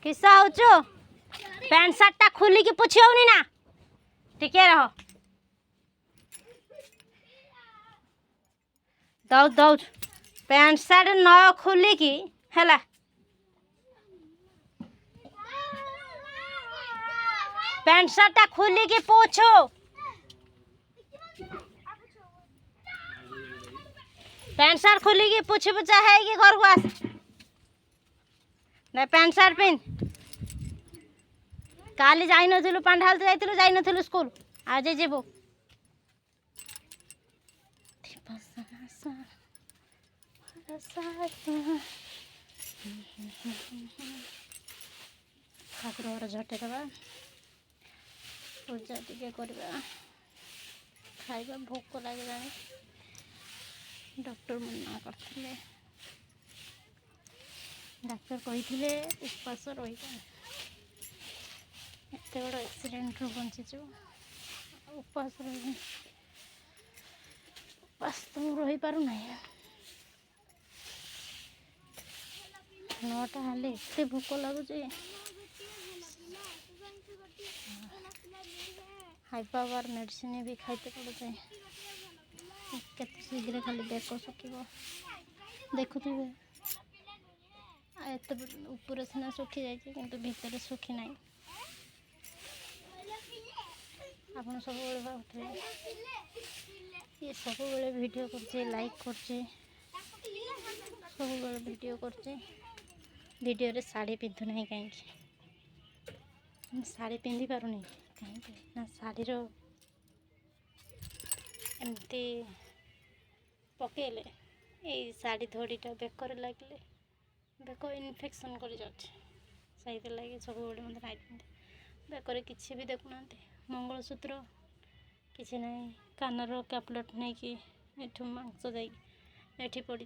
किसा होचो pant shirt टा खुली की पुछियोनी ना टिके रहो दौड़ दौड़ पैंट शर्ट न खुली की हैला पैंट शर्ट टा खुली की पूछो पैंट शर्ट खुली की पूछी पूछा है कि घर को आस ना पैंट शर्ट पिन काली जाई नथिलु पंडाल जाइतिलु जाई नथिलु स्कूल आज जेबो ठाकुर झटे दबा पूजा टिके करबा खाइबा भोक लगे डॉक्टर मना करथिले डॉक्टर कही उपास रही एत बड़ एक्सीडेंट रू बंचीचु उपास रही उपास तो रही पारू ना 9टा हेले एत भोक लगुच हाई पावर मेडिसिन भी खाइते पड़े केते शीघ्र खाली बेक सुखिब देखुथे एत ऊपर सीना सुखी जाइए किंतु भितर सुखी ना आपन सब भावुथे ये सब वीडियो करछे लाइक करछे सब वीडियो करछे वीडियो रे साड़ी पिंधु नहीं कहीं साड़ी पिंधि पारुनी कहीं ना साड़ी रो एमती पकेले ये साड़ी धड़ीटा बेकर लगे बेक इनफेक्शन कर जाए लगे सब मत नाइट पिंधे बेकर किसी भी देखुना मंगलसूत्र किसी ना कानर कैपलेट नहीं कि मांस जा पड़ी